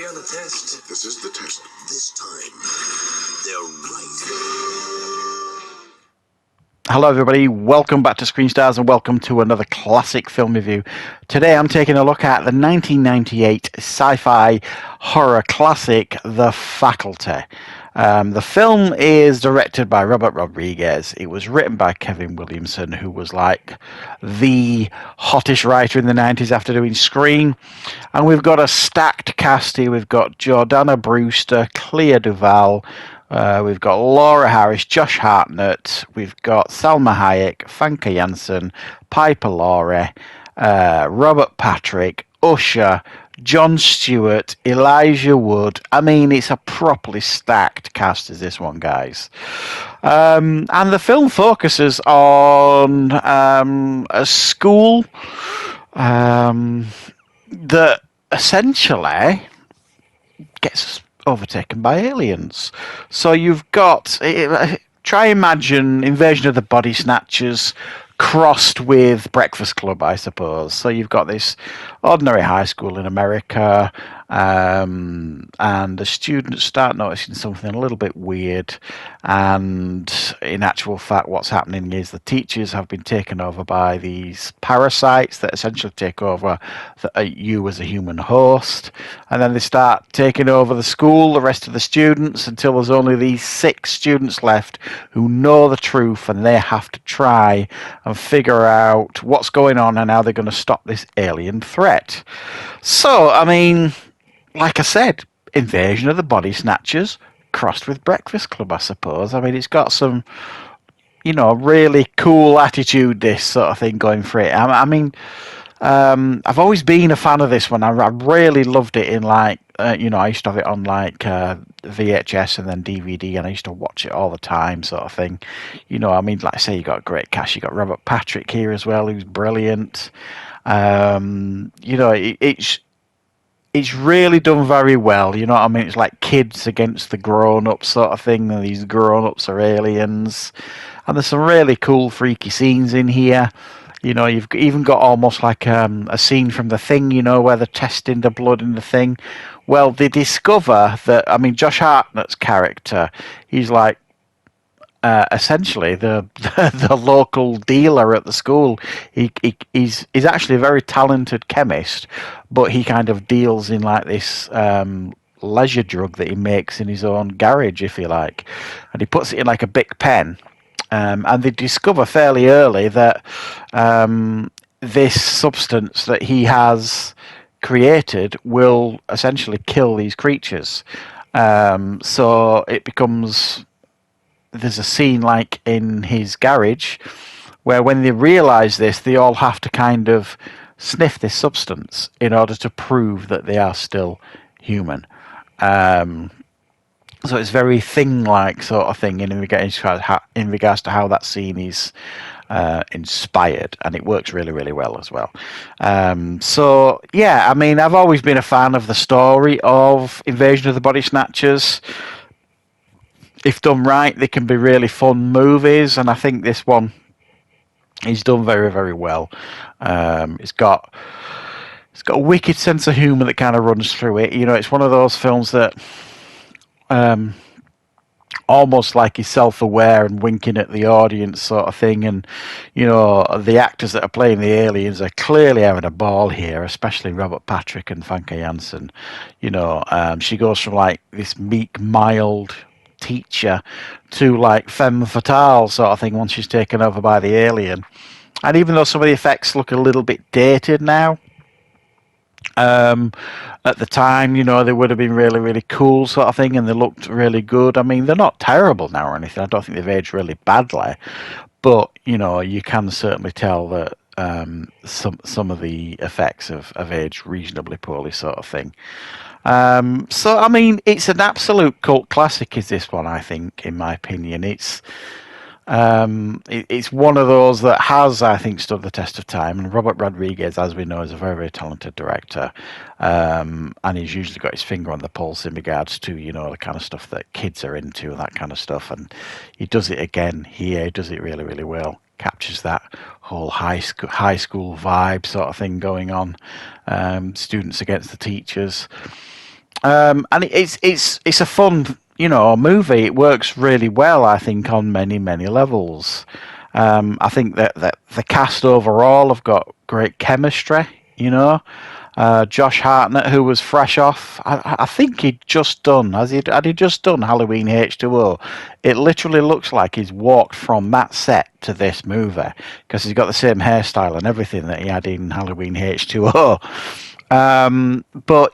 on the test. This is the test. This time, they're right. Hello everybody, welcome back to Screenstars and welcome to another classic film review. Today I'm taking a look at the 1998 sci-fi horror classic, The Faculty. The film is directed by Robert Rodriguez. It was written by Kevin Williamson, who was like the hottest writer in the 90s after doing Scream. And we've got a stacked cast here. We've got Jordana Brewster, Clea Duvall, we've got Laura Harris, Josh Hartnett, we've got Salma Hayek, Famke Janssen, Piper Laurie, Robert Patrick, Usher, Jon Stewart, Elijah Wood. I mean, it's a properly stacked cast is this one, guys. And the film focuses on a school that essentially gets overtaken by aliens. So you've got, try imagine Invasion of the Body Snatchers crossed with Breakfast Club, I suppose. So you've got this ordinary high school in America, and the students start noticing something a little bit weird, and in actual fact what's happening is the teachers have been taken over by these parasites that essentially take over you as a human host, and then they start taking over the school, the rest of the students, until there's only these 6 students left who know the truth, and they have to try and figure out what's going on and how they're going to stop this alien threat. So, I mean, like I said, Invasion of the Body Snatchers crossed with Breakfast Club, I suppose. I mean, it's got some, really cool attitude, this sort of thing going for it. I mean, I've always been a fan of this one. I really loved it in I used to have it on VHS and then DVD, and I used to watch it all the time, sort of thing. I mean, like I say, you got a great cast. You got Robert Patrick here as well, who's brilliant. It's really done very well. You know what I mean? It's like kids against the grown-ups sort of thing, and these grown-ups are aliens. And there's some really cool, freaky scenes in here. You've even got almost like a scene from The Thing, where they're testing the blood in the thing. Well, they discover that, I mean, Josh Hartnett's character, he's like, essentially the local dealer at the school. He's actually a very talented chemist, but he kind of deals in like this leisure drug that he makes in his own garage, if you like, and he puts it in like a big pen. And they discover fairly early that this substance that he has created will essentially kill these creatures. So it becomes, there's a scene like in his garage where when they realize this, they all have to kind of sniff this substance in order to prove that they are still human. So it's very Thing-like sort of thing in regards to how that scene is inspired, and it works really, really well as well. So yeah, I mean, I've always been a fan of the story of Invasion of the Body Snatchers. If done right, they can be really fun movies, and I think this one is done very, very well. It's got a wicked sense of humour that kind of runs through it. It's one of those films that almost like he's self-aware and winking at the audience sort of thing, and the actors that are playing the aliens are clearly having a ball here, especially Robert Patrick and Famke Janssen. She goes from like this meek, mild teacher to like femme fatale sort of thing once she's taken over by the alien. And even though some of the effects look a little bit dated now, at the time, they would have been really, really cool sort of thing, and they looked really good. I mean, they're not terrible now or anything. I don't think they've aged really badly, but you can certainly tell that some of the effects have aged reasonably poorly, sort of thing. So I mean, it's an absolute cult classic, is this one, I think, in my opinion. It's one of those that has, I think, stood the test of time. And Robert Rodriguez, as we know, is a very, very talented director, and he's usually got his finger on the pulse in regards to the kind of stuff that kids are into and that kind of stuff. And he does it again here. He does it really, really well. Captures that whole high school vibe sort of thing going on. Students against the teachers. And it's a fun, movie. It works really well, I think, on many levels. I think that the cast overall have got great chemistry. Josh Hartnett, who was fresh off, I think he'd just done, had he just done Halloween H2O? It literally looks like he's walked from that set to this movie because he's got the same hairstyle and everything that he had in Halloween H2O. But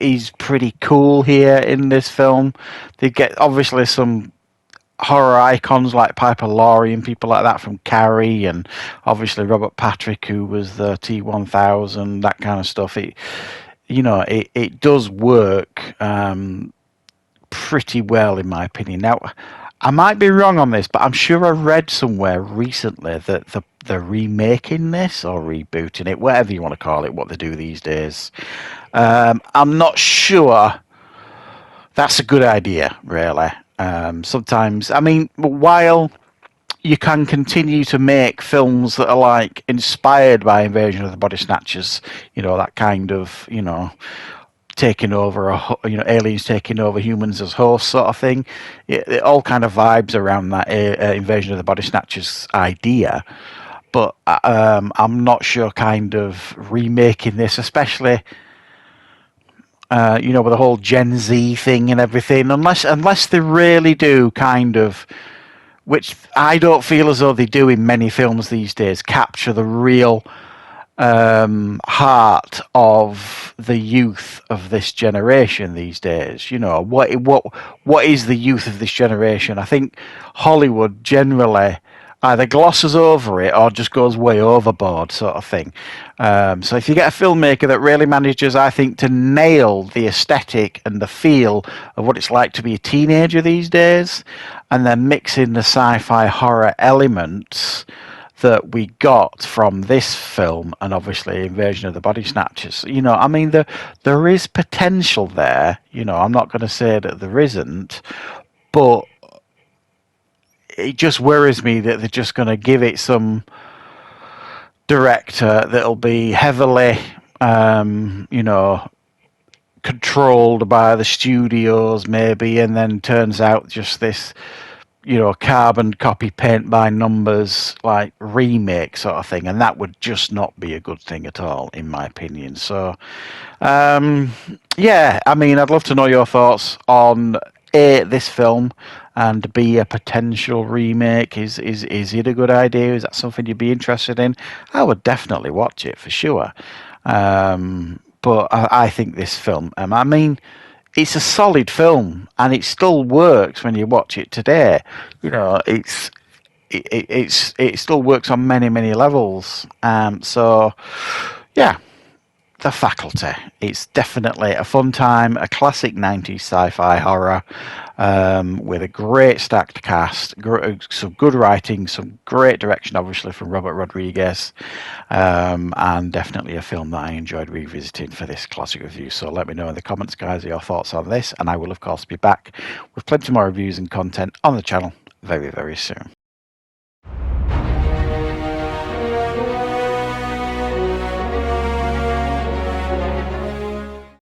he's pretty cool here in this film. They get obviously some horror icons like Piper Laurie and people like that from Carrie, and obviously Robert Patrick, who was the T-1000, that kind of stuff. It does work pretty well, in my opinion. Now, I might be wrong on this, but I'm sure I read somewhere recently that they're remaking this or rebooting it, whatever you want to call it, what they do these days. I'm not sure that's a good idea, really. Sometimes, I mean, while you can continue to make films that are like inspired by Invasion of the Body Snatchers, that kind of, taking over, aliens taking over humans as hosts sort of thing. It all kind of vibes around that Invasion of the Body Snatchers idea. But I'm not sure kind of remaking this, especially with the whole Gen Z thing and everything, unless they really do kind of, which I don't feel as though they do in many films these days, capture the real heart of the youth of this generation these days. What is the youth of this generation? I think Hollywood generally either glosses over it or just goes way overboard, sort of thing. So if you get a filmmaker that really manages, I think, to nail the aesthetic and the feel of what it's like to be a teenager these days, and then mix in the sci-fi horror elements that we got from this film and obviously Invasion of the Body Snatchers. I mean, there is potential there. I'm not going to say that there isn't, but it just worries me that they're just going to give it some director that'll be heavily, controlled by the studios, maybe, and then turns out just this, carbon copy, paint by numbers, like remake sort of thing, and that would just not be a good thing at all, in my opinion. So, yeah, I mean, I'd love to know your thoughts on this film, and B, a potential remake. Is it a good idea? Is that something you'd be interested in? I would definitely watch it for sure. But I think this film, I mean, it's a solid film, and it still works when you watch it today. It still works on many levels. So yeah, The Faculty. It's definitely a fun time, a classic 90s sci-fi horror, with a great stacked cast, some good writing, some great direction, obviously, from Robert Rodriguez, and definitely a film that I enjoyed revisiting for this classic review. So let me know in the comments, guys, your thoughts on this, and I will, of course, be back with plenty more reviews and content on the channel very soon.